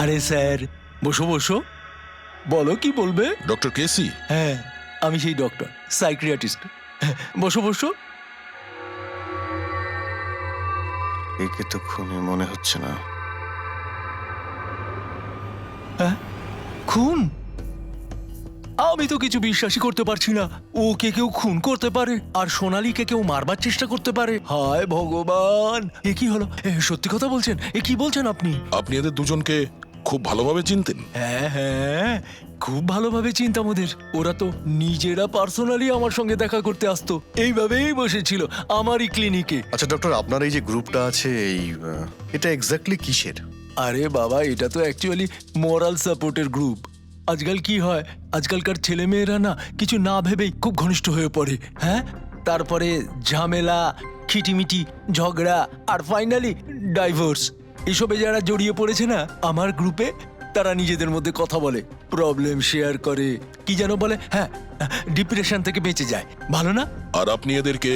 আরে স্যার, বসো বসো, বলো কি বলবে। ডক্টর কেসি? হ্যাঁ, আমি সেই ডক্টর, সাইকিয়াট্রিস্ট। বসো বসো। একে তো খুনি মনে হচ্ছে না। হ্যাঁ, খুন? আমি তো কিছু বিশ্বাসই করতে পারছি না। ওকে কেউ খুন করতে পারে আর সোনালীকে কেউ মারবার চেষ্টা করতে পারে। হায় ভগবান, এ কি হলো? সত্যি কথা বলছেন? এ কি বলছেন আপনি? আপনি এদের দুজনকে খুব ভালোভাবে চিনতেন? হ্যাঁ হ্যাঁ, খুব ভালোভাবে চিনতাম ওদের। ওরা তো নিজেরা পার্সোনালি আমার সঙ্গে দেখা করতে আসতো, এইভাবেই বসেছিল আমারই ক্লিনিকে। আচ্ছা ডক্টর, আপনার এই যে গ্রুপটা আছে, এটা এক্স্যাক্টলি কিসের? আরে বাবা, এটা তো অ্যাকচুয়ালি মোরাল সাপোর্টের গ্রুপ। আজকাল কি হয়, আজকালকার ছেলেমেয়েরা না কিছু না ভেবেই খুব ঘনিষ্ঠ হয়ে পড়ে। হ্যাঁ, তারপরে ঝামেলা, খিটিমিটি, ঝগড়া আর ফাইনালি ডাইভোর্স। এসবে যারা জড়িয়ে পড়েছে না আমার গ্রুপে, তারা নিজেদের মধ্যে কথা বলে, প্রবলেম শেয়ার করে, কি যেন বলে, হ্যাঁ, ডিপ্রেশন থেকে বেঁচে যায়। ভালো না? আর আপনি এদেরকে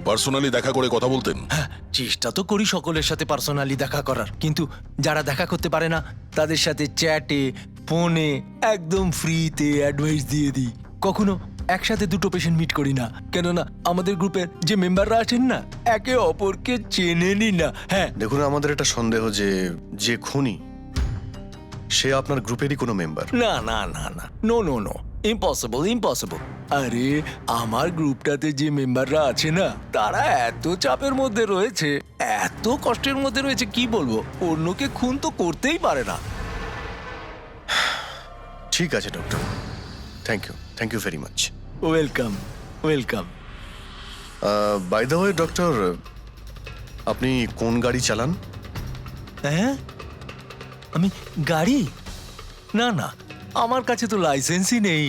পার্সোনালি দেখা করে কথা বলতেন? হ্যাঁ, চেষ্টা তো করি সকলের সাথে পার্সোনালি দেখা করার, কিন্তু যারা দেখা করতে পারে না তাদের সাথে চ্যাটে, ফোনে একদম ফ্রিতে অ্যাডভাইস দিয়ে দিই। কখনো একসাথে দুটো পেশেন্ট মিট করি না, কেননা আমাদের গ্রুপের যে মেম্বাররা আছেন না, একে অপরকে চেনেনি না। হ্যাঁ, দেখুন, আমাদের একটা সন্দেহ যে খুনি সে আপনার গ্রুপেরই কোনো মেম্বার। না না না না, no no no, impossible impossible. আরে আমার গ্রুপটাতে যে মেম্বাররা আছে না, তারা এত চাপের মধ্যে রয়েছে, এত কষ্টের মধ্যে রয়েছে, কি বলবো, অন্যকে খুন তো করতেই পারে না। ঠিক আছে doctor, thank you very much. Welcome welcome. By the way doctor, আপনি কোন গাড়ি চালান? হ্যাঁ, আমি গাড়ি? না না, আমার কাছে তো লাইসেন্সই নেই।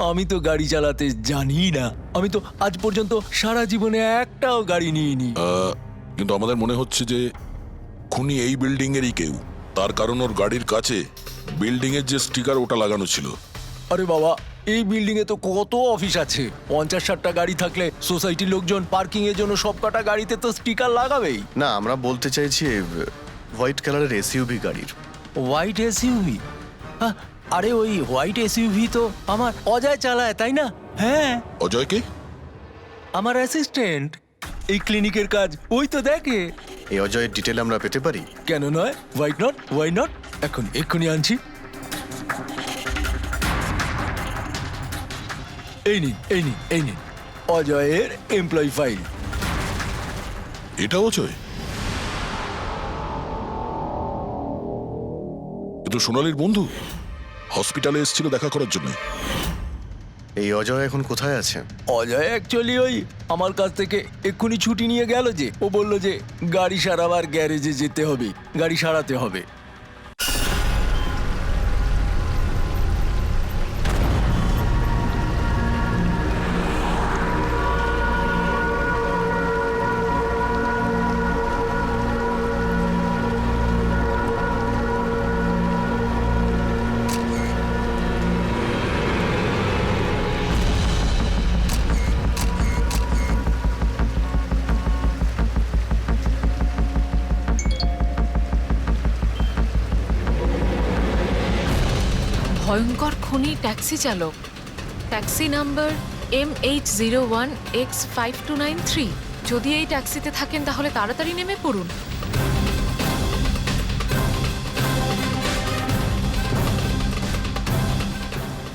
আমি তো গাড়ি চালাতে জানি না। আমি তো আজ পর্যন্ত সারা জীবনে একটাও গাড়ি নিইনি। কিন্তু আমাদের মনে হচ্ছে যে খুনি এই বিল্ডিং এরই কেউ। তার কারণ ওর গাড়ির কাছে বিল্ডিং এর যে স্টিকার, ওটা লাগানো ছিল। আরে বাবা, এই বিল্ডিং এ তো কত অফিস আছে, 50-60টা গাড়ি থাকলে সোসাইটির লোকজন পার্কিং এর জন্য সব কটা গাড়িতে তো স্টিকার লাগাবেই। না, আমরা বলতে চাইছি হোয়াইট কালারের এসইউভি গাড়ির। White SUV? আরে ওই হোয়াইট এসইউভি তো আমার অজয় চালায়, তাই না? হ্যাঁ, অজয়কে? আমার অ্যাসিস্ট্যান্ট, এই ক্লিনিকের কাজ ওই তো দেখে। এই অজয়ের ডিটেল আমরা পেতে পারি? কেন নয়, ওয়াই নট, এক্ষুনি আনছি। এই নিন অজয়ের এমপ্লয়ি ফাইল। এটা অজয়? কিন্তু সোনালীর বন্ধু হসপিটালে এসেছিল দেখা করার জন্য। এই অজয় এখন কোথায় আছে? অজয় অ্যাকচুয়ালি ওই আমার কাছ থেকে এক্ষুনি ছুটি নিয়ে গেল, যে ও বলল যে গাড়ি সারাবার গ্যারেজে যেতে হবে, গাড়ি সারাতে হবে। ভয়ঙ্কর খুনি ট্যাক্সি চালক, ট্যাক্সি নাম্বার MH01X5293। যদি এই ট্যাক্সিতে থাকেন তাহলে তাড়াতাড়ি নেমে পড়ুন।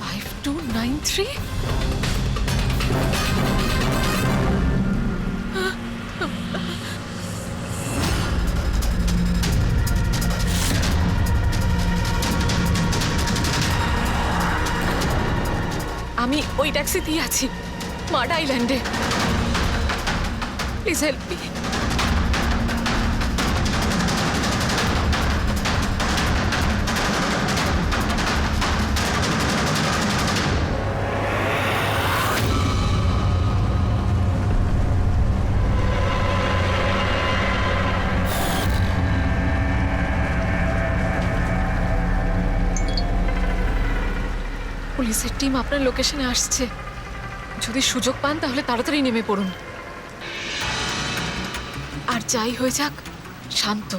5293? আমি ওই ট্যাক্সিতেই আছি, মাড আইল্যান্ডে। Please help me. পুলিশের টিম আপনার লোকেশনে আসছে। যদি সুযোগ পান তাহলে তাড়াতাড়ি নেমে পড়ুন। আর যাই হয়ে যাক, শান্ত।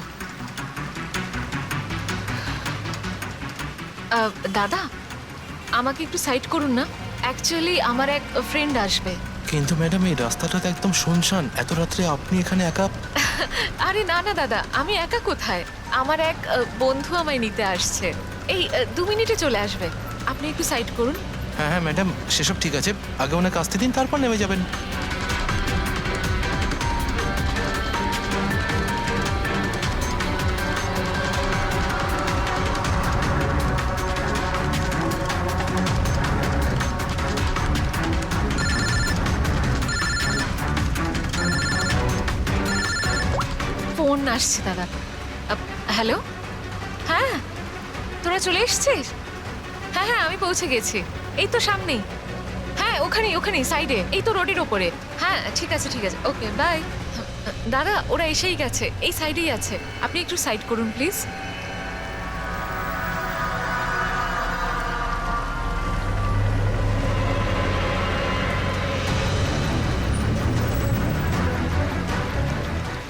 দাদা আমাকে একটু সাইড করুন না, অ্যাকচুয়ালি আমার এক ফ্রেন্ড আসবে। কিন্তু ম্যাডাম এই রাস্তাটা তো একদম শুনশান, এত রাত্রে আপনি এখানে একা? আরে না না দাদা, আমি একা কোথায়, আমার এক বন্ধু আমায় নিতে আসছে, এই 2 মিনিটে চলে আসবে, আপনি একটু সাইড করুন। হ্যাঁ হ্যাঁ ম্যাডাম, সেসব ঠিক আছে, আগে ওনাকে আসতে দিন, তারপর নেমে যাবেন। ফোন আসছে দাদা। হ্যালো, হ্যাঁ তোরা চলে এসছিস? হ্যাঁ হ্যাঁ আমি পৌঁছে গেছি, এই তো সামনেই, হ্যাঁ ওখানেই ওখানেই সাইডে, এই তো রোডের ওপরে। হ্যাঁ ঠিক আছে ঠিক আছে, ওকে বাই। দাদা ওরা এসেই গেছে, এই সাইডেই আছে, আপনি একটু সাইড করুন প্লিজ।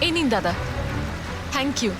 এই নিন দাদা, থ্যাংক ইউ।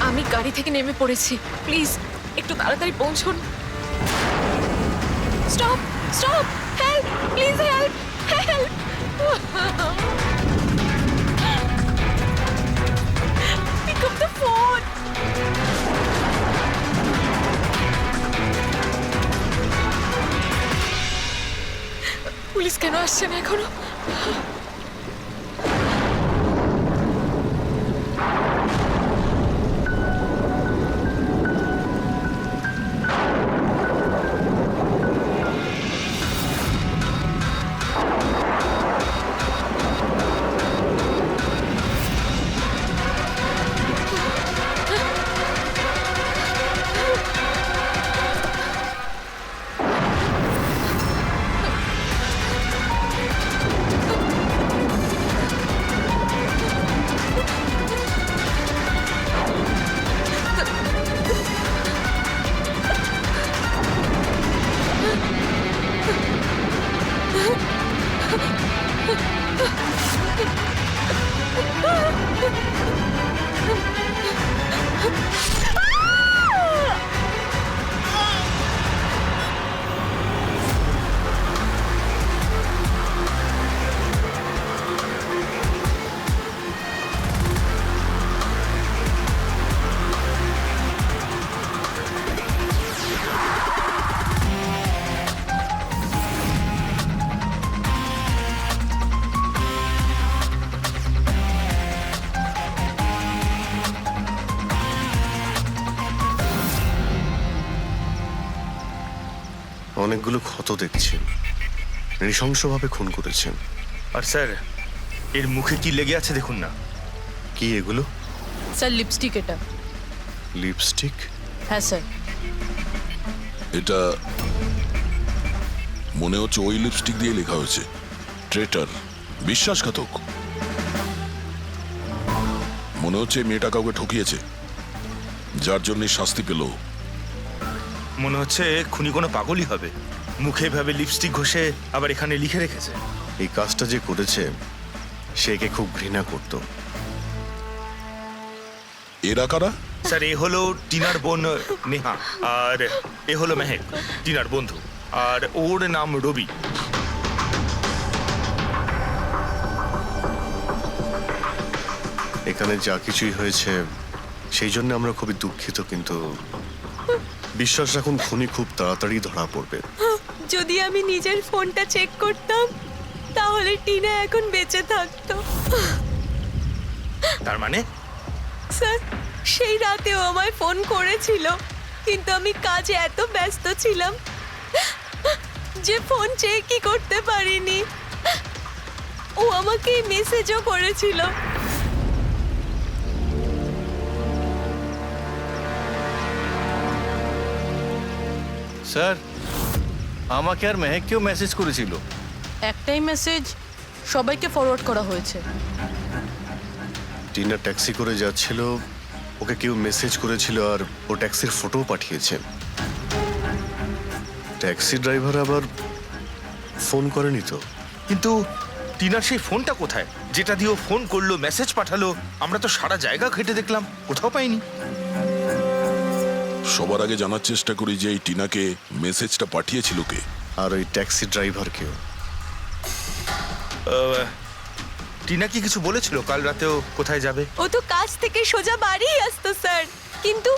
আমি গাড়ি থেকে নেমে পড়েছি, প্লিজ একটু তাড়াতাড়ি পৌঁছুন। Stop stop, help please, help help. Pick up the phone. Police কেন আসছে না এখনো? অনেকগুলো ক্ষত দেখছি, নৃশংসভাবে খুন করেছেন। আর স্যার এর মুখে কি লেগে আছে দেখুন না। কি এগুলো? স্যার লিপস্টিক এটা। লিপস্টিক? হ্যাঁ স্যার। এটা মনে হচ্ছে ওই লিপস্টিক দিয়ে লেখা হয়েছে ট্রেটার, বিশ্বাসঘাতক। মনে হচ্ছে এই মেয়েটা কাউকে ঠকিয়েছে, যার জন্য শাস্তি পেল। মনে হচ্ছে খুনি কোনো পাগলই হবে, মুখে ভাবে লিপস্টিক ঘষে আবার এখানে লিখে রেখেছে। এই কাজটা যে করেছে সে একে খুব ঘৃণা করত। এরা কারা? স্যার এ হলো টিনার বোন নেহা, আর এ হলো মেহেক, টিনার বন্ধু, আর ওর নাম রবি। এখানে যা কিছুই হয়েছে সেই জন্য আমরা খুবই দুঃখিত, কিন্তু বিশ্বাস রাখুন খুনি খুব তাড়াতাড়ি ধরা পড়বে। যদি আমি নিজের ফোনটা চেক করতাম তাহলে টিনা এখন বেঁচে থাকতো। তার মানে স্যার সেই রাতেও আমায় ফোন করেছিল, কিন্তু আমি কাজে এত ব্যস্ত ছিলাম যে ফোন চেকই করতে পারিনি। ও আমাকে মেসেজও করেছিল। স্যার আমাকে আর মেহেককেও মেসেজ করেছিল। একটাই মেসেজ সবাইকে ফরওয়ার্ড করা হয়েছে। টিনা ট্যাক্সি করে যাচ্ছিল, ওকে কেউ মেসেজ করেছিল আর ও ট্যাক্সির ফটোও পাঠিয়েছে। ট্যাক্সি ড্রাইভার আবার ফোন করেনি তো। কিন্তু টিনার সেই ফোনটা কোথায়, যেটা দিয়ে ও ফোন করলো, মেসেজ পাঠালো? আমরা তো সারা জায়গা ঘেটে দেখলাম, কোথাও পাইনি। সবার আগে জানার চেষ্টা করি যে এই টিনাকে মেসেজটা পাঠিয়েছিল কে। আর ওই ট্যাক্সি ড্রাইভারকেও। টিনা কি কিছু বলেছিল কাল রাতেও কোথায় যাবে? ও তো কাজ থেকে সোজা বাড়ি আসতো স্যার, কিন্তু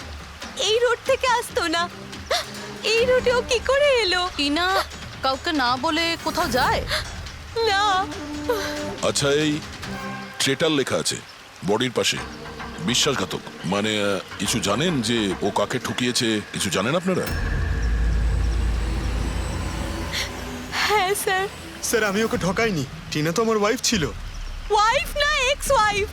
এই রোড থেকে আসতো না। এই রোডে ও কি করে এলো? টিনা কাউকে না বলে কোথাও যায়? না, আচ্ছা, এই ট্রেটার লেখা আছে বডির পাশে, বিশ্বাসঘাতক মানে কিছু জানেন যে ও কাকে ঠুকিয়েছে? কিছু জানেন আপনারা? হ্যাঁ স্যার। স্যার আমি ওকে ঠকাইনি, টিনা তো আমার ওয়াইফ ছিল। ওয়াইফ না, এক্স ওয়াইফ,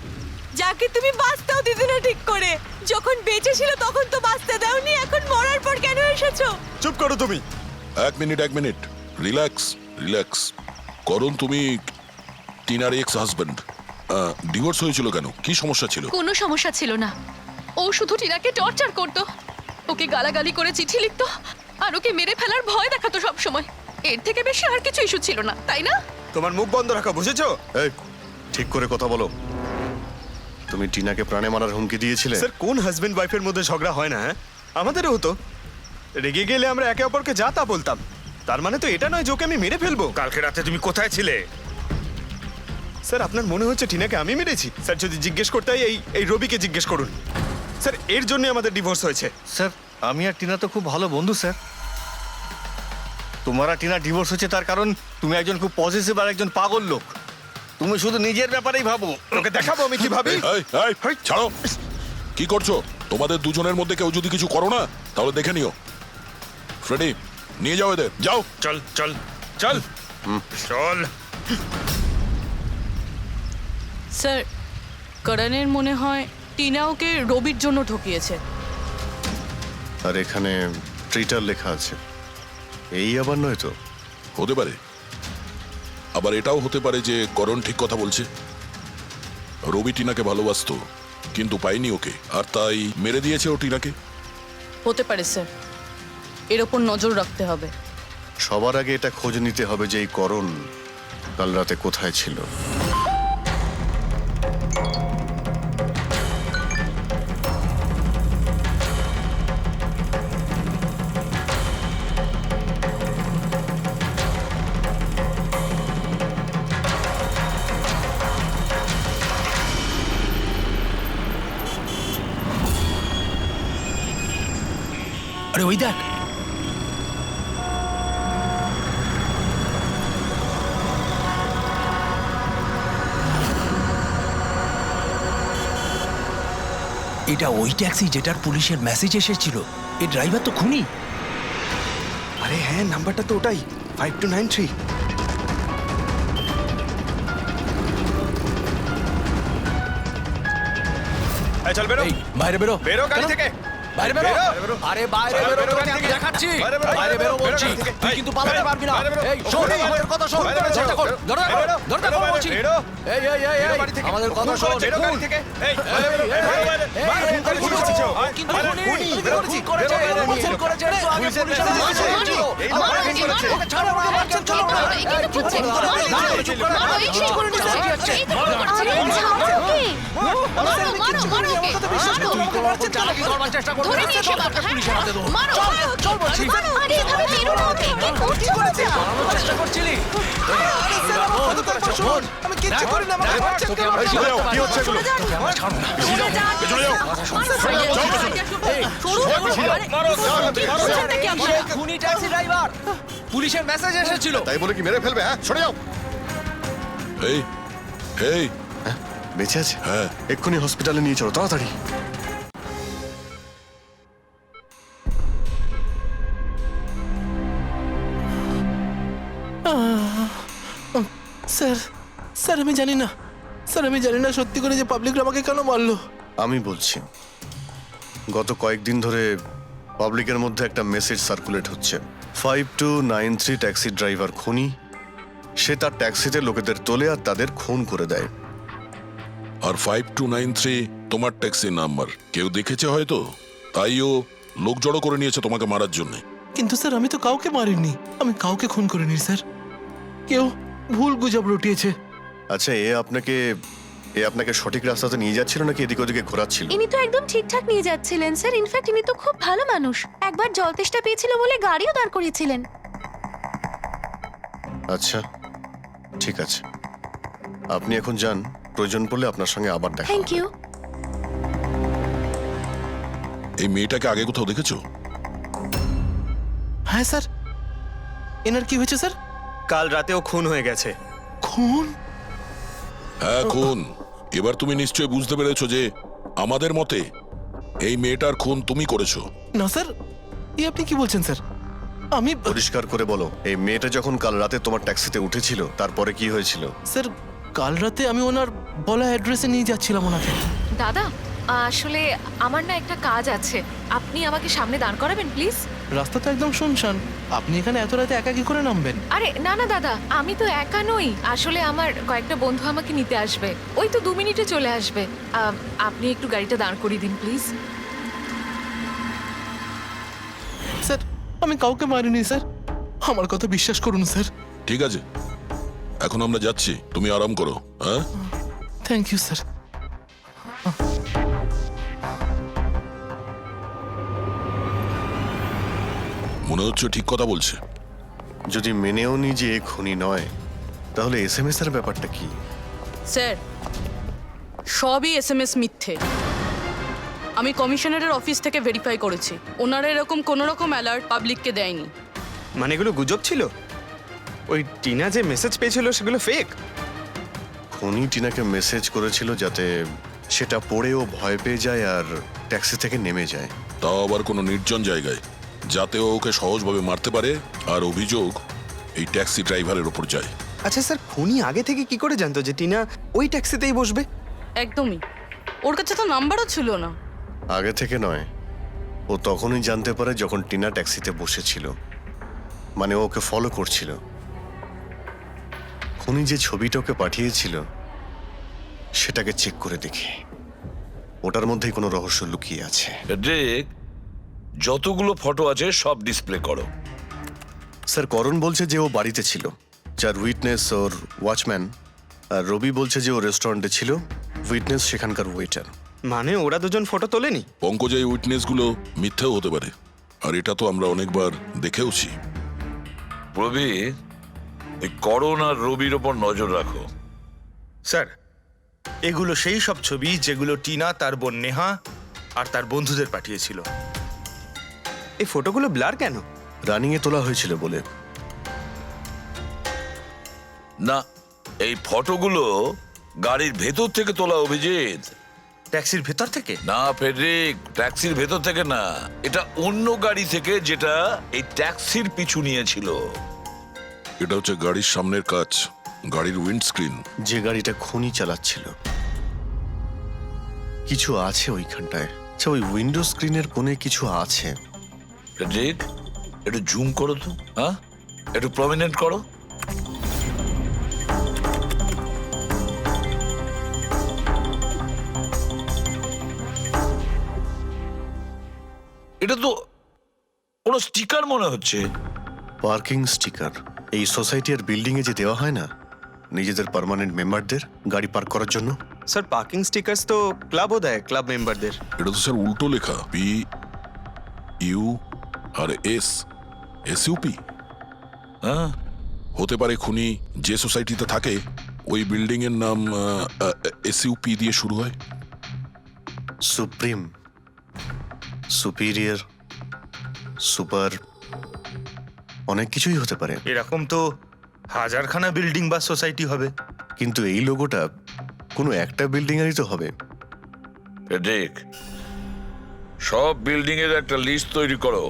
যাকে তুমি বাঁচতেও দিতে না ঠিক করে। যখন বেঁচে ছিল তখন তো বাঁচতে দাওনি, এখন মরার পর কেন এসেছো? চুপ করো তুমি। এক মিনিট, রিল্যাক্স রিল্যাক্স। করুন, তুমি টিনার এক্স হাজবেন্ড, ডিভোর্স হয়েছিল কেন? কি সমস্যা ছিল? কোনো সমস্যা ছিল না, ও শুধু টিনাকে টর্চার করত, ওকে গালাগালি করে চিঠি লিখতো আর ওকে মেরে ফেলার ভয় দেখাতো সব সময়। এর থেকে বেশি আর কিছু ইস্যু ছিল না, তাই না? তোমার মুখ বন্ধ রাখা, বুঝেছো? এই ঠিক করে কথা বলো। তুমি টিনাকে প্রাণে মারার হুমকি দিয়েছিলে? স্যার কোন হাজবেন্ড ওয়াইফের মধ্যে ঝগড়া হয় না? হ্যাঁ, আমাদেরও হতো। রেগে গেলে আমরা একে অপরকে যা তা বলতাম। তার মানে তো এটা নয় যে ওকে আমি মেরে ফেলবো। কালকে রাতে তুমি কোথায় ছিলে? স্যার আপনার মনে হচ্ছে টিনাকে আমি মেরেছি? স্যার যদি জিজ্ঞেস করতে হয় এই রবিকে জিজ্ঞেস করুন। স্যার এর জন্য আমাদের ডিভোর্স হয়েছে। স্যার আমি আর টিনা তো খুব ভালো বন্ধু স্যার। তোমার আর টিনা ডিভোর্স হচ্ছে তার কারণ তুমি একজন খুব পজিটিভ আর একজন পাগল লোক। তুমি শুধু নিজের ব্যাপারেই ভাবো। ওকে দেখাবো আমি কি ভাবি। এই, ছাড়ো। কি করছো? তোমাদের দুজনের মধ্যে কেউ যদি কিছু করো না তাহলে দেখে নিও। ফ্রেডি, নিয়ে যাও এদের, যাও। চল চল চল চল। স্যার করণের মনে হয় টিনা ওকে রবির জন্য ঠকিয়েছে। আর এখানে ট্রিটার লেখা আছে, এই আবার নয় তো? হতে পারে, আবার এটাও হতে পারে যে করণ ঠিক কথা বলছে। রবি টিনাকে ভালোবাসতো কিন্তু পাইনি ওকে, আর তাই মেরে দিয়েছে ও টিনাকে। হতে পারে স্যার, এর ওপর নজর রাখতে হবে। সবার আগে এটা খোঁজ নিতে হবে যে এই করণ কাল রাতে কোথায় ছিল। আরে ওই দেখ, এটা ওই ট্যাক্সি যেটার পুলিশের মেসেজ এসেছিল। এই ড্রাইভার তো খুনি। আরে হ্যাঁ, নাম্বারটা তো ওটাই, 5293। চল বেরো। এই বাইরে বেরো, বেরো গাড়ি থেকে। বাইরে বেরো। বেরো। আরে বাইরে বাইরে বেরো, বেরো তোকে গাড়ি আমি থেকে। দেখাচ্ছি। বাইরে বেরো, বাইরে বেরো বেরো বলছি, গাড়ি থেকে। তুই এই, কিন্তু পালাতে বেরো, পারবি না। বাইরে বেরো। এই শোন, বেরো, আমাদের কথা শোন। বাইরে বেরো, চেষ্টা কর, বেরো, ধরে রাখো, বেরো, ধরে রাখো বেরো, বলছি। বেরো। এই এই এই বেরো এই, বাড়ি থেকে। আমাদের কথা খুন শোন। করেছে, বেরো গাড়ি থেকে। এই, এই, বেরো, এই, বেরো, বাইরে। এই, বাইরে এই, খুন করে খুন বসেছ। করেছে। আয়, কিন্তু আরে, খুনি, খুনি, খুনি বেরো, করেছে, বেরো, বেরো, খুন করেছে, তো আগে পুলিশের পুলিশের কাছে কাছে যাও। ছিল। এই তো আমার খুন করেছে। ওকে ছাড়ো, আমার বাচ্চা চলো না। এই কিন্তু করছে, মারো, মারো, এই সেই করে নিচ্ছে। এই তো করছে, মারো ওকে। মারো, মারো, মারো ওকে। মারো। চালাকি করবার চেষ্টা করবে। ধরে নিয়ে এসে মারো, হ্যাঁ, পুলিশের হাতে দেবো। মারো। চল বলছি। আরে এভাবে মেরো না ওকে, কি করছে? চেষ্টা করছিলি। আমি কিচ্ছু করি না, আমাকে বাচ্চা তোকে করো। আমরা এই, ছাড়তে কি হচ্ছে এগুলো? তোকে আমরা ছাড়বো না। খুনি ট্যাক্সি ড্রাইভার, পুলিশের মেসেজ এসেছিল। তাই বলে কি মেরে ফেলবে? হ্যাঁ, সরে যাও। এই এই বেঁচে আছে? হ্যাঁ। এক্ষুনি হসপিটালে নিয়ে চলো, তাড়াতাড়ি। স্যার স্যার আমি জানি না, স্যার আমি জানি না সত্যি করে যে পাবলিক আমাকে কেন মারলো। আমি বলছি, গত কয়েকদিন ধরে পাবলিকের মধ্যে একটা মেসেজ সার্কুলেট হচ্ছে, 5293 ট্যাক্সি ড্রাইভার খুনি, সে তার ট্যাক্সিতে লোকেদের তোলে আর তাদের খুন করে দেয়। আর 5293 তোমার ট্যাক্সির নাম্বার কেউ দেখেছে হয়তো, তাইও লোক জড়ো করে নিয়েছে তোমাকে মারার জন্য। কিন্তু স্যার আমি তো কাউকে মারিনি, আমি কাউকে খুন করিনি স্যার, কেউ ভুল গুজব রটিয়েছে। আচ্ছা, এ আপনাকে সঠিক রাস্তাতে নিয়ে যাচ্ছিল নাকি এদিক ওদিকে ঘোরাচ্ছিল? ইনি তো একদম ঠিকঠাক নিয়ে যাচ্ছিলেন স্যার, ইনফ্যাক্ট ইনি তো খুব ভালো মানুষ, একবার জল তেষ্টা পেয়েছিল বলে গাড়িও দাঁড় করিয়েছিলেন। আচ্ছা ঠিক আছে, আপনি এখন যান, প্রয়োজন পড়লে আপনার সঙ্গে আবার দেখা থ্যাংক হবে। ইউ। এই মেয়েটাকে আগে কোথাও দেখেছো? হ্যাঁ স্যার। এনার কি হয়েছে স্যার? কাল রাতেও খুন হয়ে গেছে। খুন? হ্যাঁ খুন। এবার তুমি নিশ্চয়ই বুঝতে পেরেছো যে আমাদের মতে এই মেয়েটার খুন তুমি করেছো। না স্যার, এই আপনি কি বলছেন স্যার? আমি পরিষ্কার করে বলো, এই মেয়েটা যখন কাল রাতে তোমার ট্যাক্সিতে উঠেছিল তারপরে কি হয়েছিল? স্যার কাল রাতে আমি ওনার বলা অ্যাড্রেসে নিয়ে যাচ্ছিলাম ওনাকে। দাদা আসলে আমার না একটা কাজ আছে, আপনি আমাকে সামনে দাঁড় করাবেন প্লিজ। রাস্তা তো একদম শুনশান, আপনি এখানে এত রাতে একা কি করে নামবেন? আরে না না দাদা, আমি তো একা নই, আসলে আমার কয়েকটা বন্ধু আমাকে নিতে আসবে, ওই তো 2 মিনিটে চলে আসবে। আপনি একটু গাড়িটা দাঁড় করিয়ে দিন প্লিজ। স্যার আমি কাউকে মারিনি স্যার, আমার কথা বিশ্বাস করুন স্যার। ঠিক আছে, এখন আমরা যাচ্ছি, তুমি আরাম করো। হ্যাঁ থ্যাংক ইউ স্যার। মনে হচ্ছে ঠিক কথা বলছে। যদি মেনেও নি যে এ খুনি নয়, তাহলে SMS এর ব্যাপারটা কি? স্যার সবই SMS মিথ্যে। আমি কমিশনারের অফিস থেকে ভেরিফাই করেছি, ওনারা এরকম কোনো রকম অ্যালার্ট পাবলিককে দেয়নি। মানে এগুলো গুজব ছিল? ওই টিনা যে মেসেজ পেয়েছিল সেগুলো ফেক? খুনি টিনাকে মেসেজ করেছিল যাতে সেটা পড়েও ভয় পেয়ে যায় আর ট্যাক্সি থেকে নেমে যায়। তাও আবার কোনো নির্জন জায়গায়, যাতে ও ওকে সহজভাবে মারতে পারে, আর অভিযোগ এই ট্যাক্সি ড্রাইভারের ওপর যায়। আচ্ছা স্যার, খুনি আগে থেকে কি করে জানতো যে টিনা ওই ট্যাক্সিতেই বসবে? একদমই, ওর কাছে তো নাম্বারও ছিল না। আগে থেকে নয়, ও তখনই জানতে পারে যখন টিনা ট্যাক্সিতে বসেছিল, মানে ও ওকে ফলো করছিল। খুনি যে ছবিটা ওকে পাঠিয়েছিল সেটাকে চেক করে দেখি, ওটার মধ্যেই কোনো রহস্য লুকিয়ে আছে। ড্রেক, যতগুলো ফটো আছে সব ডিসপ্লে করো। স্যার করণ বলছে যে ও বাড়িতে ছিল, যার উইটনেস ওর ওয়াচম্যান, আর রবি বলছে যে ও রেস্টুরেন্টে ছিল, উইটনেস সেখানকার ওয়েটার। মানে ওরা দুজন ফটো তোলেনি? পঙ্কজ, এই উইটনেসগুলো মিথ্যেও হতে পারে, আর এটা তো আমরা অনেকবার দেখেওছি। রবি, এই করণ আর রবির ওপর নজর রাখো। স্যার, এগুলো সেই সব ছবি যেগুলো টিনা তার বোন নেহা আর তার বন্ধুদের পাঠিয়েছিল। এই ফটোগুলো ব্লার কেন? রানিংয়ে তোলা হয়েছিল বলে। না, এই ফটোগুলো গাড়ির ভেতর থেকে তোলা। অভিজিৎ, ট্যাক্সির ভেতর থেকে? না ফেডরিক, ট্যাক্সির ভেতর থেকে না, এটা অন্য গাড়ি থেকে যেটা এই ট্যাক্সির পিছু নিয়েছিল। এটা হচ্ছে গাড়ির সামনের কাচ, গাড়ির উইন্ডস্ক্রিন। যে গাড়িটা খুনি চালাচ্ছিল। কিছু আছে ওইখানটায়, আচ্ছা ওই উইন্ডো স্ক্রিনের কোণে কিছু আছে। ফেডরিক, একটু জুম করো তো, হ্যাঁ একটু প্রমিনেন্ট করো। এটা তো কোনো স্টিকার মনে হচ্ছে। পার্কিং স্টিকার, এই সোসাইটি আর বিল্ডিং এ যে দেওয়া হয় না নিজেদের পার্মানেন্ট মেম্বারদের গাড়ি পার্ক করার জন্য। স্যার পার্কিং স্টিকার্স তো ক্লাবও দেয়, ক্লাব মেম্বারদের। এটা তো স্যার উল্টো লেখা, PU আর SUP। হ্যাঁ, হতে পারে খুনি যে সোসাইটিতে থাকে ওই বিল্ডিং এর নাম SUP দিয়ে শুরু হয়। সুপ্রিম, সুপিরিয়র, সুপার, অনেক কিছুই হতে পারে। এরকম তো হাজারখানা বিল্ডিং বা সোসাইটি হবে। কিন্তু এই লোগোটা কোনো একটা বিল্ডিং এরই তো হবে। ফেডরিক, সব বিল্ডিং এর একটা লিস্ট তৈরি করো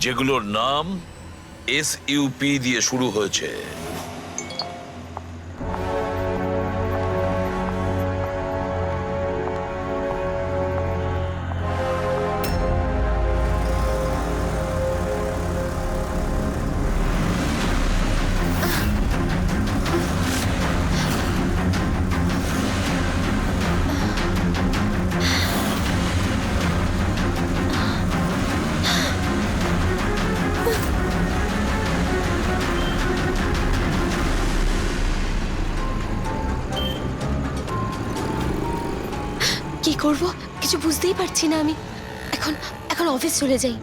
যেগুলোর নাম SUP দিয়ে শুরু হয়েছে। করব কিছু বুঝতেই পারছি না আমি। এখন এখন অফিস চলে যাই।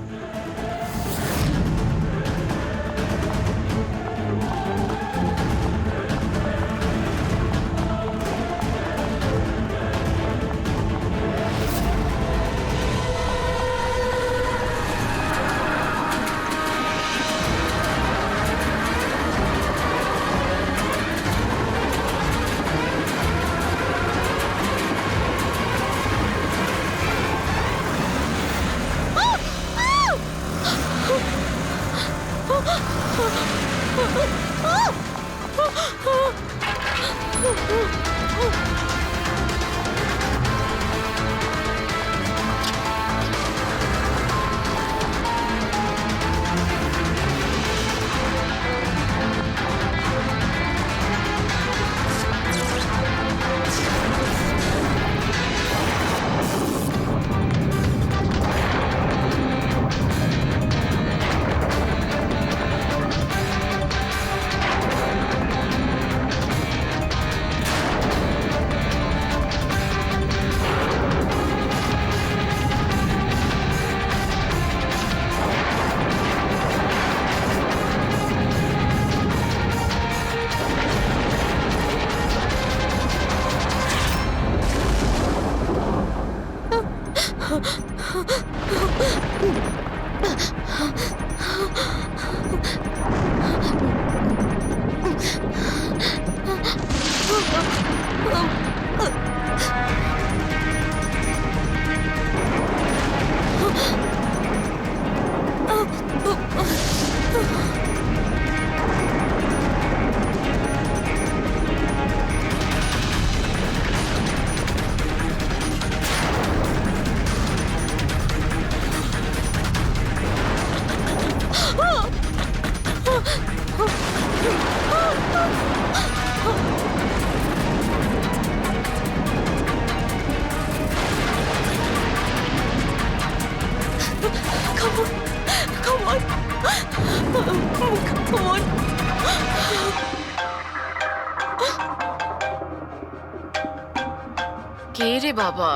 কে রে বাবা?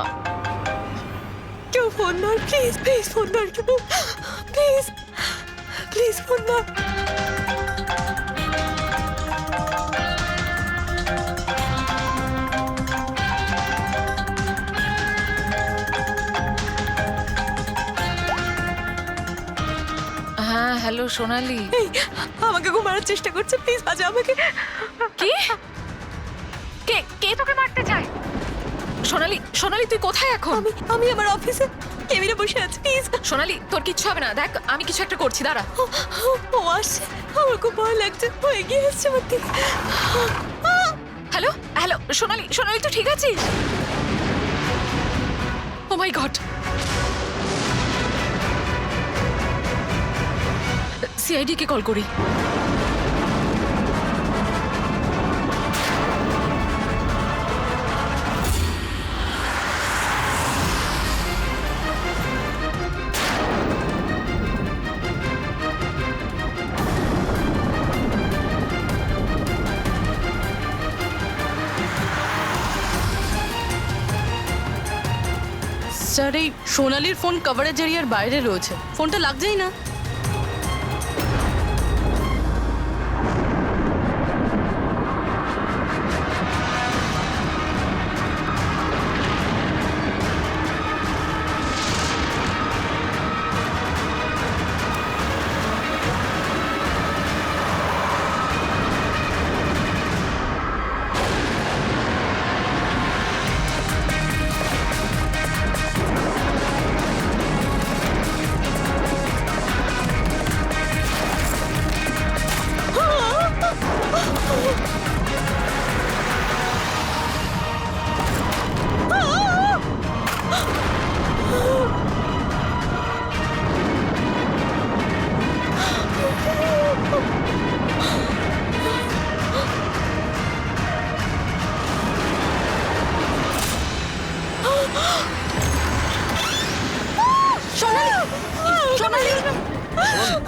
কেউ ফোন ধর প্লিজ, প্লিজ ফোন ধর কেউ, প্লিজ প্লিজ ফোন ধর। হ্যাঁ হ্যালো সোনালি। এই আমাকে খুব মারার চেষ্টা করছে, প্লিজ বাঁচা আমাকে। কি? কে কে তোকে মারতে চায়? সোনালি, সোনালি তুই কোথায় এখন? আমি আমার অফিসে কেবিনে বসে আছি, প্লিজ। সোনালি তোর কিচ্ছু হবে না, দেখ আমি কিছু একটা করছি, দাঁড়া। ও আসছে, আমার খুব ভয় লাগছে, ও এগিয়ে আসছে আমার দিকে। হ্যালো হ্যালো সোনালি, সোনালি তুই ঠিক আছিস? ও মাই গড, সিআইডি কে কল করি। স্যার এই সোনালির ফোন কভারেজ এরিয়ার বাইরে রয়েছে, ফোনটা লাগছেই না।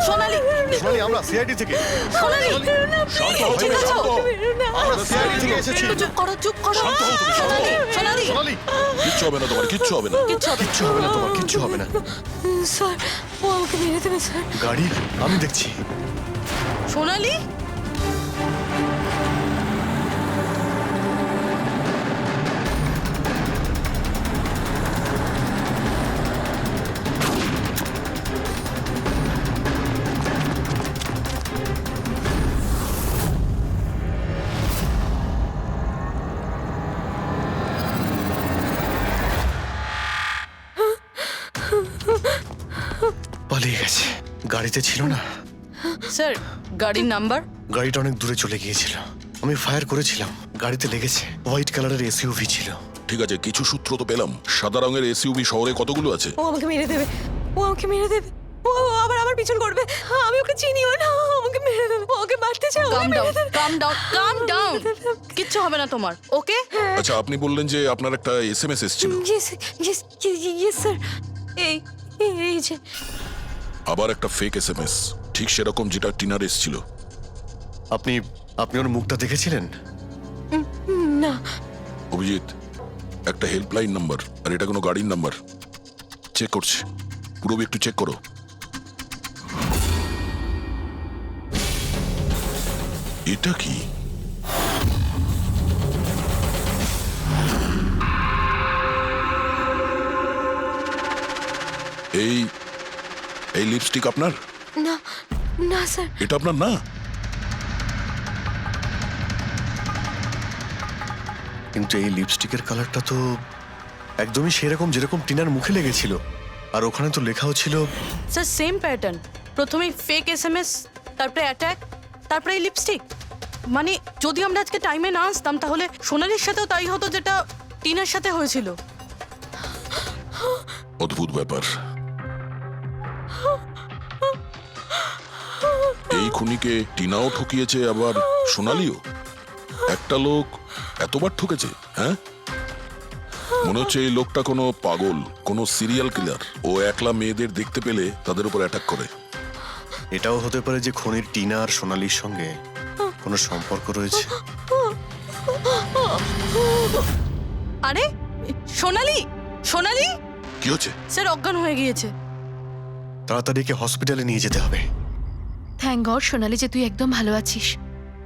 সোনালি সোনালি, আমরা সিআইডি থেকে। সোনালি শান্ত হও, ঠিক আছে? শান্ত হও। আমরা সিআইডি থেকে এসেছি। একটু চুপ করো সোনালি সোনালি সোনালি, কিচ্ছু হবে না তোমার, কিচ্ছু হবে না। কিচ্ছু হবে কিচ্ছু হবে না তোমার, কিচ্ছু হবে না। স্যার ও আমাকে মেরে দেবে স্যার। গাড়ি আমি দেখছি। সোনালি পালিয়ে গেছে। গাড়িতে ছিল না। স্যার গাড়ির নাম্বার গাড়িটা অনেক দূরে চলে গিয়েছিল। আমি ফায়ার করেছিলাম, গাড়িতে লেগেছে। হোয়াইট কালারের এসইউভি ছিল। ঠিক আছে, কিছু সূত্র তো পেলাম। সাদা রঙের এসইউভি শহরে কতগুলো আছে? ও আমাকে মেরে দেবে, ও আমাকে মেরে দেবে। ও আবার আমার পিছন করবে। আমি ওকে চিনিও না, ও আমাকে মেরে দেবে। ও ওকে মারতে চায়, কাম ওকে ডাউন মেরে দেবে। কাম ডাউন কিচ্ছু হবে না তোমার, ওকে? আচ্ছা, আপনি বললেন যে আপনার একটা এসএমএস এসেছিল। Yes yes yes sir. এই এই যে আবার একটা ফেক এসএমএস, ঠিক সেরকম যেটা টিনার এসেছিল। আপনি আপনি ওর মুখটা দেখেছিলেন? না, অভিজিৎ, একটা হেল্পলাইন নাম্বার, আর এটা কোনো গাড়ির নাম্বার। চেক করছি, পুরোবি একটু চেক করো। এটা কি? এই এই লিপস্টিক আপনার? না না স্যার। এটা আপনার না? কিন্তু এই লিপস্টিকের কালারটা তো একদমই সেরকম যেরকম টিনার মুখে লেগেছিল। আর ওখানে তো লেখাও ছিল। স্যার সেম প্যাটার্ন, প্রথমেই ফেক এসএমএস, তারপরে অ্যাটাক, তারপরে এই লিপস্টিক। মানে যদি আমরা আজকে টাইমে না আসতাম তাহলে সোনালির সাথেও তাই হতো যেটা টিনার সাথে হয়েছিল। অদ্ভুত ব্যাপার। এই খুনিকে টিনাও ঠকিয়েছে, আবার সোনালিও। একটা লোক এতবার ঠকেছে, হ্যাঁ? মনে হচ্ছে এই লোকটা কোনো পাগল, কোনো সিরিয়াল কিলার। ও একলা মেয়েদের দেখতে পেলে তাদের উপর অ্যাটাক করে। এটাও হতে পারে যে খনির টিনা আর সোনালির সঙ্গে কোনো সম্পর্ক রয়েছে। আরে সোনালি সোনালি কি হচ্ছে? স্যার অজ্ঞান হয়ে গিয়েছে। তাড়াতাড়ি একে হসপিটালে নিয়ে যেতে হবে। থ্যাংক গড সোনালি যে তুই একদম ভালো আছিস।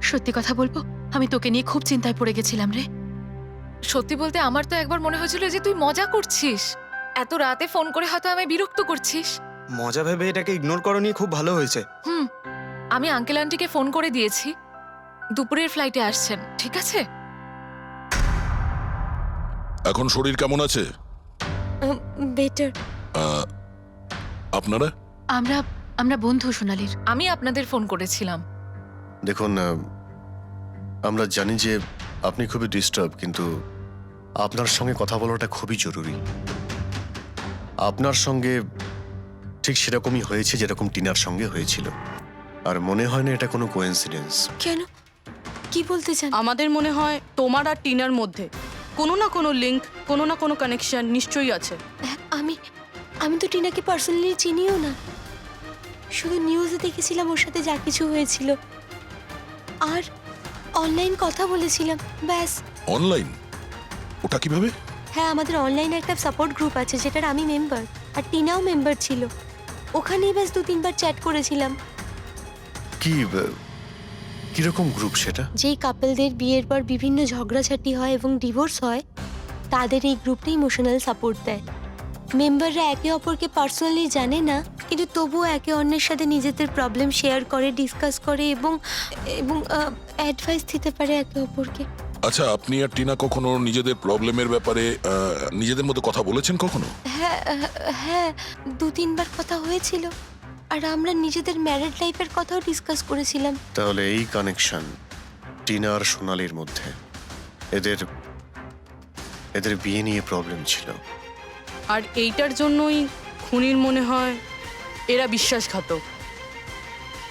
সত্যি কথা বলবো, আমি তোকে নিয়ে খুব চিন্তায় পড়ে গেছিলাম রে। সত্যি বলতে আমার তো একবার মনে হয়েছিল যে তুই মজা করছিস, এত রাতে ফোন করে হয়তো আমায় বিরক্ত করছিস। মজা ভেবে এটাকে ইগনোর করো নিয়ে খুব ভালো হয়েছে। আমি আঙ্কেল আন্টিকে ফোন করে দিয়েছি, দুপুরের ফ্লাইটে আসছেন, ঠিক আছে? এখন শরীর কেমন আছে বেটার। আপনারা? আমরা আমরা বন্ধু সোনালির। আমি আপনাদের ফোন করেছিলাম। দেখুন, আমরা জানি যে আপনি খুবই ডিস্টার্ব, কিন্তু আপনার সঙ্গে কথা বলাটা খুবই জরুরি। আপনার সঙ্গে ঠিক সেরকমই হয়েছে যেরকম টিনার সঙ্গে হয়েছিল। আর মনে হয় না এটা কোনো কোইন্সিডেন্স। কেন, কি বলতে চান? আমাদের মনে হয় তোমার আর টিনার মধ্যে কোনো না কোনো লিংক, কোনো না কোনো কানেকশন নিশ্চয়ই আছে। আমি তো টিনাকে পার্সোনালি চিনিও না, শুধু নিউজে দেখেছিলাম ওর সাথে যা কিছু হয়েছিল, আর অনলাইন কথা বলেছিলাম, ব্যাস। অনলাইন? ওটা কিভাবে? হ্যাঁ, আমাদের অনলাইনে একটা সাপোর্ট গ্রুপ আছে যেটার আমি মেম্বার, আর টিনাও মেম্বার ছিল। ওখানেই ব্যাস 2-3 বার চ্যাট করেছিলাম। কিরকম গ্রুপ সেটা? যেই কাপলদের বিয়ের পর বিভিন্ন ঝগড়াঝাটি হয় এবং ডিভোর্স হয়, তাদের এই গ্রুপটা ইমোশনাল সাপোর্ট দেয়। মেম্বাররা একে অপরকে পার্সোনালি জানে না, কিন্তু তবুও একে অন্যের সাথে নিজেদের প্রবলেম শেয়ার করে, ডিসকাস করে এবং এবং অ্যাডভাইস দিতে পারে একে অপরকে। আচ্ছা, আপনি আর টিনা কখনো নিজেদের প্রবলেমের ব্যাপারে নিজেদের মধ্যে কথা বলেছেন কখনো? হ্যাঁ হ্যাঁ, 2-3 বার কথা হয়েছিল, আর আমরা নিজেদের ম্যারিড লাইফের কথাও ডিসকাস করেছিলাম। তাহলে এই কানেকশন টিনা আর সোনালির মধ্যে, এদের বিয়ে নিয়ে প্রবলেম ছিল। আর এইটার জন্যই খুনির মনে হয় এরা বিশ্বাসঘাতক।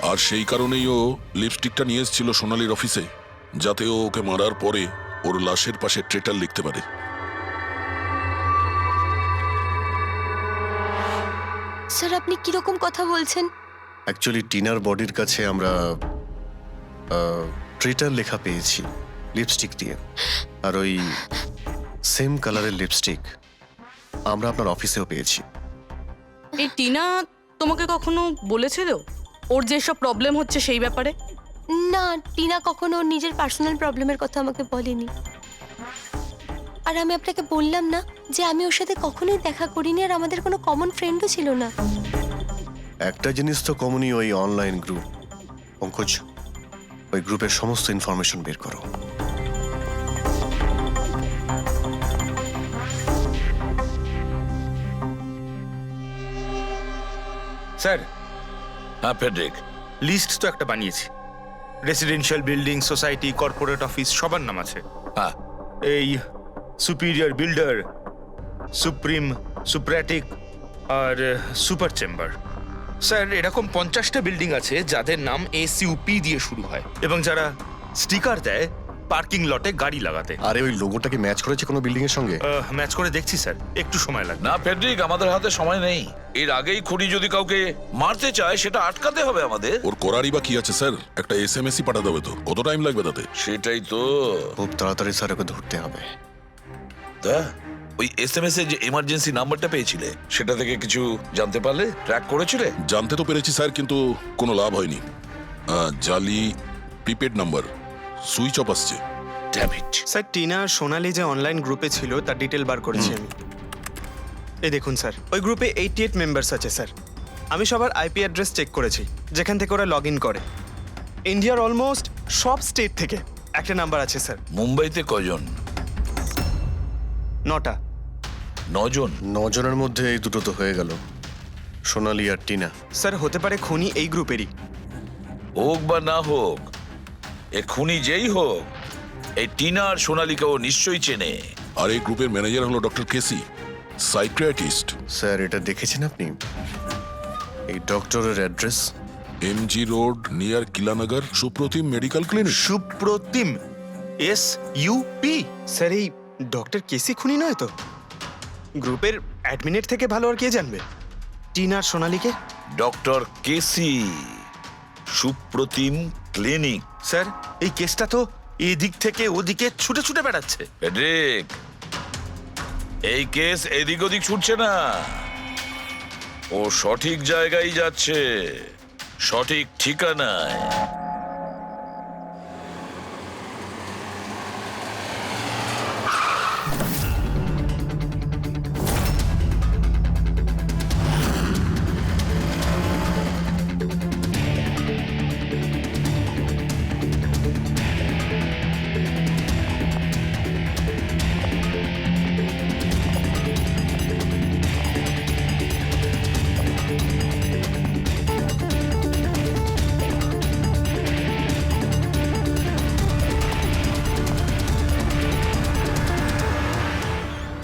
আর সেই কারণেই ও লিপস্টিকটা নিয়ে এসেছিল সোনালির অফিসে, যাতে ও ওকে মারার পরে ওর লাশের পাশে ট্রেটার লিখতে পারে। স্যার, আপনি কিরকম কথা বলছেন? অ্যাকচুয়ালি টিনার বডির কাছে আমরা ট্রেটার লেখা পেয়েছি লিপস্টিক দিয়ে, আর ওই সেম কালারের লিপস্টিক আমরা আপনার অফিসেও পেয়েছি। এই টিনা তোমাকে কখনো বলেছিল ওর যেসব প্রবলেম হচ্ছে সেই ব্যাপারে? না, টিনা কখনো ওর নিজের পার্সোনাল প্রবলেমের কথা আমাকে বলেনি। আর আমি আপনাকে বললাম না যে আমি ওর সাথে কখনোই দেখা করিনি, আর আমাদের কোনো কমন ফ্রেন্ডও ছিল না। একটা জিনিস তো কমনই, ওই অনলাইন গ্রুপ। পঙ্কজ, ওই গ্রুপের সমস্ত ইনফরমেশন বের করো। স্যার, হ্যাঁ ফেডরিক, লিস্ট তো একটা বানিয়েছি। Residential building, society, corporate office সবার নাম আছে। হ্যাঁ এই সুপিরিয়র বিল্ডার, সুপ্রিম, সুপ্রাটিক আর সুপার চেম্বার। স্যার, এরকম 50টা বিল্ডিং আছে যাদের নাম ACUP দিয়ে শুরু হয় এবং যারা স্টিকার দেয় পার্কিং লটে গাড়ি লাগাতে। আরে ওই লোগোটা কি ম্যাচ করেছে কোনো বিল্ডিং এর সঙ্গে? ম্যাচ করে দেখছি স্যার, একটু সময় লাগবে। না ফেডরিক, আমাদের হাতে সময় নেই। এর আগেই খুনি যদি কাউকে মারতে চায় সেটা আটকাতে হবে আমাদের। ওর করারই বা কি আছে স্যার? একটা SMS পাঠাতে হবে তো, কত টাইম লাগবে তাতে? সেটাই তো। খুব তাড়াতাড়ি স্যার ওকে ধরতে হবে। তা ওই SMS এ যে এমার্জেন্সি নাম্বারটা পেয়েছিলে সেটা থেকে কিছু জানতে পারলে? ট্র্যাক করেছিলে? জানতে তো পেরেছি স্যার, কিন্তু কোনো লাভ হয়নি। জালি প্রিপেড নাম্বার, সুইচ অফ আসছে। Damn it. স্যার, টিনা আর সোনালি যে অনলাইন গ্রুপে ছিল তার ডিটেল বার করেছি আমি। এই দেখুন স্যার, ওই গ্রুপে 88 মেম্বার্স আছে স্যার। আমি সবার IP অ্যাড্রেস চেক করেছি যেখান থেকে ওরা লগ ইন করে। ইন্ডিয়ার অলমোস্ট সব স্টেট থেকে একটা নাম্বার আছে স্যার। মুম্বাইতে কজন? 9টা। 9 জন? 9 জনের মধ্যে এই দুটো তো হয়ে গেল, সোনালি আর টিনা। স্যার, হতে পারে খুনি এই গ্রুপেরই। হোক বা না হোক, এ খুনি যেই হোক, এই টিনা আর সোনালিকেও নিশ্চয়ই চেনে। আর এই গ্রুপের ম্যানেজার হলো ডক্টর কেসি, সাইকিয়াট্রিস্ট। স্যার, এটা দেখেছেন আপনি? এই ডক্টরের address MG road near Kilanagar, Supratim medical clinic. Supratim, SUP। Sir, এই ডক্টর কেসি খুনি নয় তো? গ্রুপের অ্যাডমিনের থেকে ভালো আর কে জানবে টিনা আর সোনালিকে? ডক্টর কেসি, সুপ্রতিম ক্লিনিক। স্যার, এই কেসটা তো এদিক থেকে ওদিকে ছুটে ছুটে বেড়াচ্ছে। ফেডরিক, এই কেস এদিক ওদিক ছুটছে না, ও সঠিক জায়গায় যাচ্ছে, সঠিক ঠিকানায়।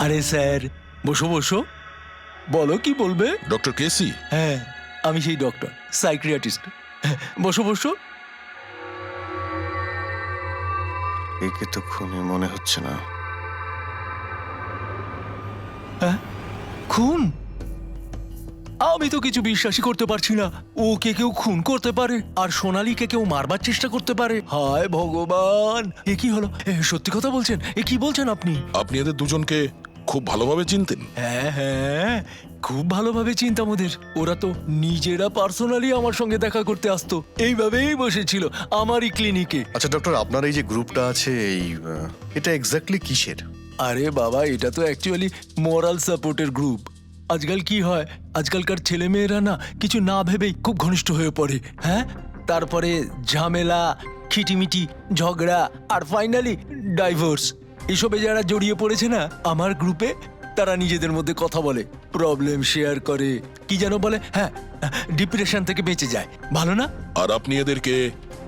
আরে স্যার, বসো বসো, বলো কি বলবে? ডক্টর কেসি? হ্যাঁ, আমি সেই ডক্টর, সাইকিয়াট্রিস্ট। বসো বসো। একে তো খুনি মনে হচ্ছে না। হ্যাঁ, খুন? আমি তো কিছু বিশ্বাসই করতে পারছি না। ওকে কেউ খুন করতে পারে আর সোনালীকে কেউ মারবার চেষ্টা করতে পারে? হায় ভগবান, এ কি হলো? সত্যি কথা বলছেন? এ কি বলছেন আপনি? আপনি এদের দুজনকে খুব ভালোভাবে চিনতেন? হ্যাঁ হ্যাঁ, খুব ভালোভাবে চিনতাম ওদের। ওরা তো নিজেরা পার্সোনালি আমার সঙ্গে দেখা করতে আসতো, এইভাবেই বসেছিল আমারই ক্লিনিকে। আচ্ছা ডক্টর, আপনার এই যে গ্রুপটা আছে, এই এটা এক্স্যাক্টলি কিসের? আরে বাবা, এটা তো অ্যাকচুয়ালি মোরাল সাপোর্টের গ্রুপ। আজকাল কি হয়, আজকালকার ছেলেমেয়েরা না কিছু না ভেবেই খুব ঘনিষ্ঠ হয়ে পড়ে। হ্যাঁ, তারপরে ঝামেলা, খিটিমিটি, ঝগড়া আর ফাইনালি ডাইভোর্স। এসবে যারা জড়িয়ে পড়েছে না আমার গ্রুপে, তারা নিজেদের মধ্যে কথা বলে, প্রবলেম শেয়ার করে, কি যেন বলে, হ্যাঁ, ডিপ্রেশন থেকে বেঁচে যায়। ভালো না? আর আপনি এদেরকে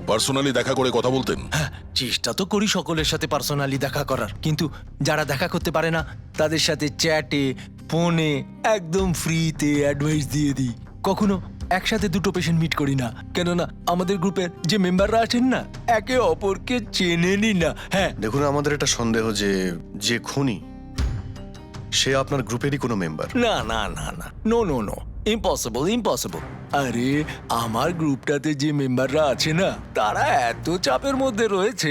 পার্সোনালি দেখা করে কথা বলতেন? হ্যাঁ, চেষ্টা তো করি সকলের সাথে পার্সোনালি দেখা করার, কিন্তু যারা দেখা করতে পারে না তাদের সাথে চ্যাটে, ফোনে একদম ফ্রিতে অ্যাডভাইস দিয়ে দিই। কখনো একসাথে দুটো পেশেন্ট মিট করি না, কেননা আমাদের গ্রুপের যে মেম্বাররা আছেন না, একে অপরকে চেনেনি না। হ্যাঁ, দেখুন, আমাদের একটা সন্দেহ যে খুনি সে আপনার গ্রুপেরই কোনো মেম্বার। না না না না, no no no, impossible impossible. আরে আমার গ্রুপটাতে যে মেম্বাররা আছে না, তারা এত চাপের মধ্যে রয়েছে,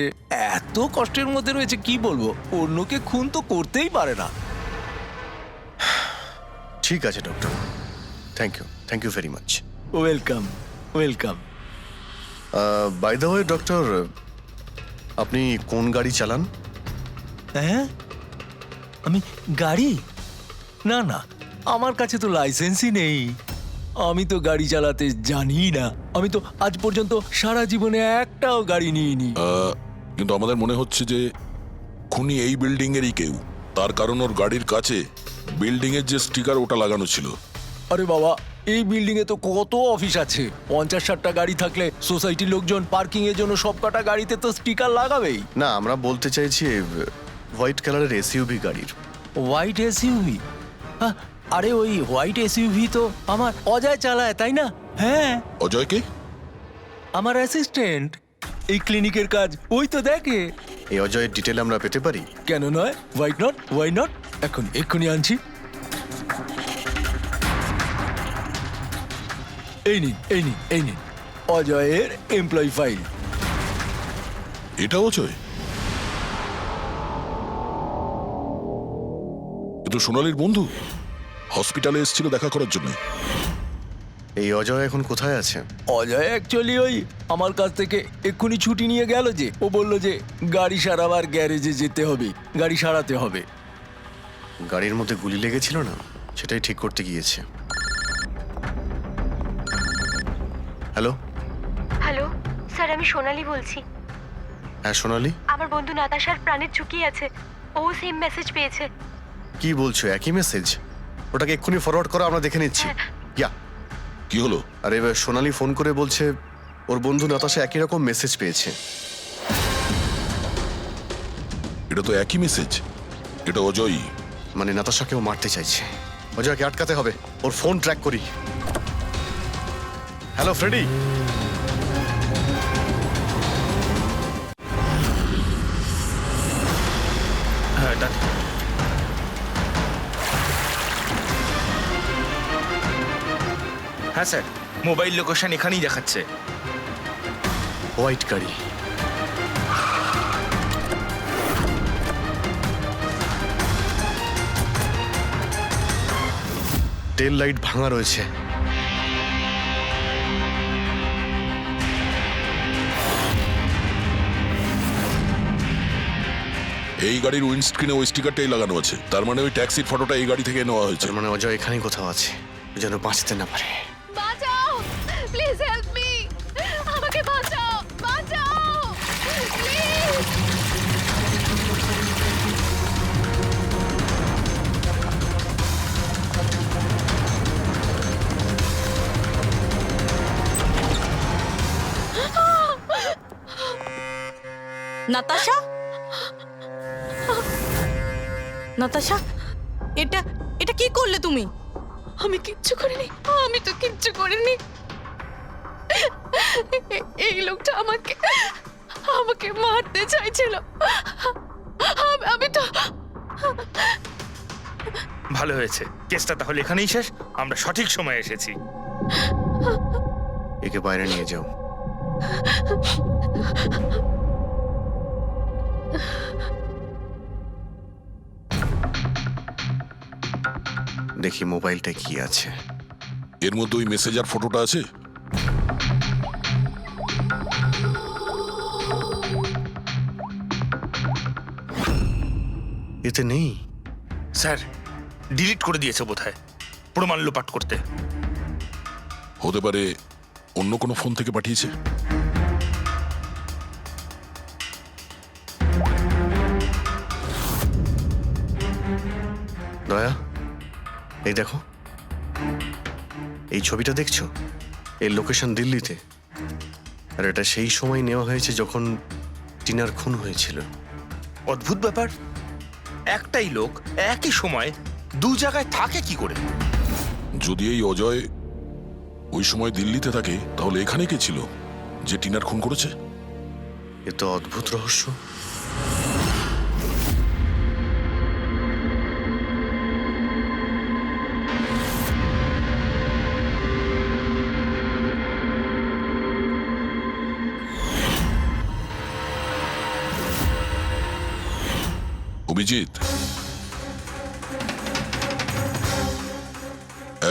এত কষ্টের মধ্যে রয়েছে, কি বলবো, অন্যকে খুন তো করতেই পারে না। ঠিক আছে doctor, thank you very much. Welcome welcome. By the way doctor, আপনি কোন গাড়ি চালান? হ্যাঁ, আমি গাড়ি? না না, আমার কাছে তো লাইসেন্সই নেই। আমি তো গাড়ি চালাতে জানি না। আমি তো আজ পর্যন্ত সারা জীবনে একটাও গাড়ি নিইনি। কিন্তু আমাদের মনে হচ্ছে যে খুনি এই বিল্ডিং এরই কেউ, তার কারণ ওর গাড়ির কাছে বিল্ডিং এর যে স্টিকার ওটা লাগানো ছিল। আরে বাবা, এই বিল্ডিং এ তো কত অফিস আছে, 50-60টা গাড়ি থাকলে সোসাইটির লোকজন পার্কিং এর জন্য সবকটা গাড়িতে তো স্টিকার লাগাবেই। না, আমরা বলতে চাইছি হোয়াইট কালারের এসইউভি গাড়ির। White SUV? আরে ওই হোয়াইট এসইউভি তো আমার অজয় চালায়, তাই না? হ্যাঁ, অজয়কে? আমার অ্যাসিস্ট্যান্ট, এই ক্লিনিকের কাজ ওই তো দেখে। এই অজয়ের ডিটেল আমরা পেতে পারি? কেন নয়, ওয়াই নট। এক্ষুনি আনছি। এই নিন অজয়ের এমপ্লয়ি ফাইল। এটা অজয়? কিন্তু সোনালীর বন্ধু হসপিটালে এসেছিল দেখা করার জন্য। এই অজয় এখন কোথায় আছে? অজয় অ্যাকচুয়ালি ওই আমার কাছ থেকে এক্ষুনি ছুটি নিয়ে গেল, যে ও বলল যে গাড়ি সারাবার গ্যারেজে যেতে হবে, গাড়ি সারাতে হবে। গাড়ির মধ্যে গুলি লেগেছিল না, সেটাই ঠিক করতে গিয়েছে। হ্যালো হ্যালো স্যার, আমি সোনালি বলছি। হ্যাঁ সোনালি, আমার বন্ধু নাতাশার প্রাণের ঝুঁকি আছে, ও সেম মেসেজ পেয়েছে। কি বলছো? একই মেসেজ? ওটাকে এক্ষুনি ফরওয়ার্ড করো, আমরা দেখে নিচ্ছি। ইয়া, কি হলো? আরে এবার সোনালি ফোন করে বলছে ওর বন্ধু নাতাশা একই রকম মেসেজ পেয়েছে। এটা তো একই মেসেজ, এটা অজয়ই। মানে নাতাশাকেও মারতে চাইছে। অজয়কে আটকাতে হবে, ওর ফোন ট্র্যাক করি। Hello Freddie. হ্যাঁ হ্যাঁ স্যার, মোবাইল লোকেশন এখানেই দেখাচ্ছে। হোয়াইট গাড়ি। টেল লাইট ভাঙা রয়েছে। এই গাড়ির উইন্ডস্ক্রিনে ওই স্টিকারটাই লাগানো আছে, তার মানে ওই ট্যাক্সির ফটোটা এই গাড়ি থেকে নেওয়া হয়েছে। তার মানে অজয় এখানেই কোথাও আছে, যেন বাঁচতে না পারে। বাঁচাও, প্লিজ হেল্প মি, আমাকে বাঁচাও, প্লিজ। নাতাশা, নাতাশা, এটা এটা কি করলে তুমি? আমি কিচ্ছু করিনি, আমি তো কিচ্ছু করিনি। এই লোকটা আমাকে মারতে চাইছিল। আমি তো। ভালো হয়েছে, কেসটা তাহলে এখানেই শেষ। আমরা সঠিক সময়ে এসেছি। একে বাইরে নিয়ে যাও। দেখি মোবাইলটা কি আছে। এর মধ্যে ওই মেসেজ আর ফটোটা আছে? এতে নেই স্যার, ডিলিট করে দিয়েছে বোধহয়, প্রমাণ লোপাট করতে। হতে পারে অন্য কোনো ফোন থেকে পাঠিয়েছে। দয়া, এই দেখো, এই ছবিটা দেখছো? এর লোকেশন দিল্লিতে, আর এটা সেই সময় নেওয়া হয়েছে যখন টিনার খুন হয়েছিল। অদ্ভুত ব্যাপার, একটাই লোক একই সময় দু জায়গায় থাকে কি করে? যদি এই অজয় ওই সময় দিল্লিতে থাকে, তাহলে এখানে কে ছিল যে টিনার খুন করেছে? এ তো অদ্ভুত রহস্য। অভিজিৎ,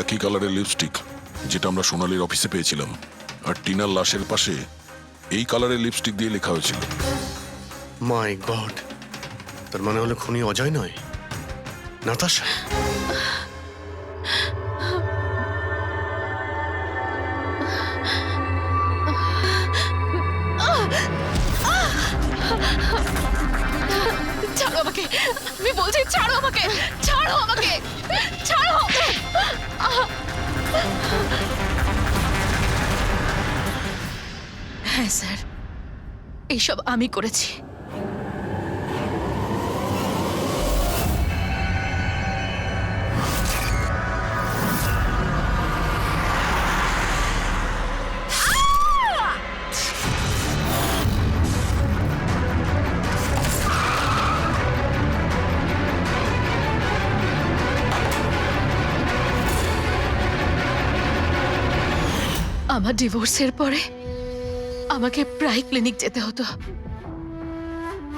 একই কালারের লিপস্টিক যেটা আমরা সোনালীর অফিসে পেয়েছিলাম, আর টিনার লাশের পাশে এই কালারের লিপস্টিক দিয়ে লেখা হয়েছিল। মাই গড, তার মানে হলো খুনি অজয় নয়, নাতাশা। ছাড়ো আমাকে, আমি বলছি ছাড়ো আমাকে, ছাড়ো আমাকে, ছাড়ো। হ্যাঁ স্যার, এইসব আমি করেছি। আমার ডিভোর্সের পরে আমাকে প্রায় ক্লিনিক যেতে হতো।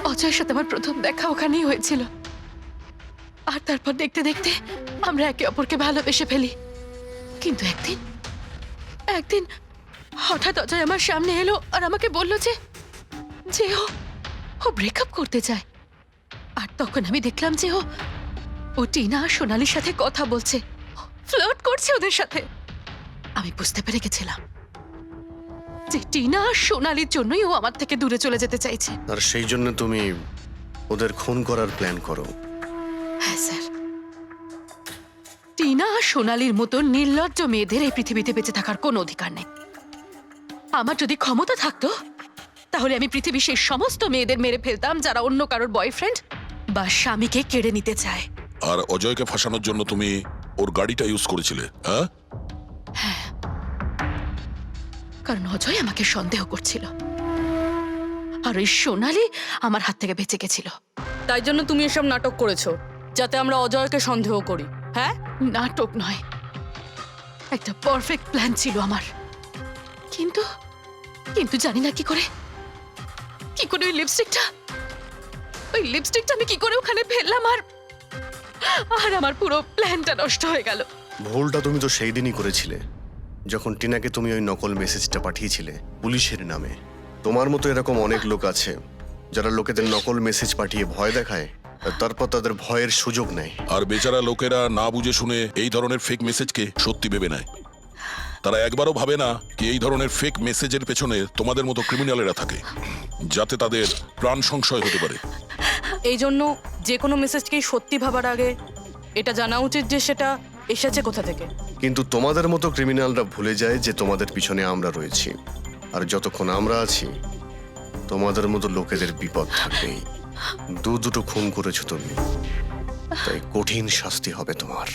অজয়ের সাথে আমার প্রথম দেখা ওখানেই হয়েছিল, আর তারপর দেখতে দেখতে আমরা একে অপরকে ভালোবেসে ফেলি। কিন্তু একদিন হঠাৎ অজয় আমার সামনে এলো আর আমাকে বলল যে ও ব্রেকআপ করতে চায়। আর তখন আমি দেখলাম যে ও টিনা আর সোনালীর সাথে কথা বলছে, ফ্লার্ট করছে ওদের সাথে। আমি বুঝতে পেরে গেছিলাম যে টিনা আর সোনালীর জন্যই ও আমার থেকে দূরে চলে যেতে চাইছে। আর সেই জন্য তুমি ওদের খুন করার প্ল্যান করো? হ্যাঁ স্যার, টিনা আর সোনালীর মতো নির্লজ্জ মেয়েদের এই পৃথিবীতে বেঁচে থাকার কোনো অধিকার নেই। আমার যদি ক্ষমতা থাকতো তাহলে আমি পৃথিবীর সেই সমস্ত মেয়েদের মেরে ফেলতাম যারা অন্য কারোর বয়ফ্রেন্ড বা স্বামীকে কেড়ে নিতে চায়। আর অজয়কে ফাঁসানোর জন্য তুমি ওর গাড়িটা ইউজ করেছিলে, হ্যাঁ? কারণ অজয় আমাকে সন্দেহ করছিল, আর ওই সোনালী আমার হাত থেকে বেঁচে গেছিল। তাই জন্য তুমি এসব নাটক করেছো যাতে আমরা অজয়কে সন্দেহ করি। হ্যাঁ, নাটক নয়, একটা পারফেক্ট প্ল্যান ছিল আমার। কিন্তু কিন্তু জানি না কি করে ওই লিপস্টিকটা আমি কি করে ওখানে ফেললাম, আর আমার পুরো প্ল্যানটা নষ্ট হয়ে গেল। ভুলটা তুমি তো সেই দিনই করেছিলে যখন টিনাকে তুমি ওই নকল মেসেজটা পাঠিয়েছিলে পুলিশের নামে। তোমার মতো এরকম অনেক লোক আছে যারা লোকেদের নকল মেসেজ পাঠিয়ে ভয় দেখায়, আর তারপর তাদের ভয়ের সুযোগ নেয়। আর বেচারা লোকেরা না বুঝে শুনে এই ধরনের ফেক মেসেজকে সত্যি ভেবে নেয়। তারা একবারও ভাবে না কি এই ধরনের ফেক মেসেজের পেছনে তোমাদের মতো ক্রিমিনালেরা থাকে, যাতে তাদের প্রাণ সংশয় হতে পারে। এই জন্য যে কোনো মেসেজকেই সত্যি ভাবার আগে এটা জানা উচিত যে সেটা এসেছে কোথা থেকে। কিন্তু তোমাদের মতো ক্রিমিনালরা ভুলে যায় যে তোমাদের পিছনে আমরা রয়েছি, আর যতক্ষণ আমরা আছি তোমাদের মতো লোকেদের বিপদ থাকবেই। দুটো খুন করেছো তুমি, তাই কঠিন শাস্তি হবে তোমার।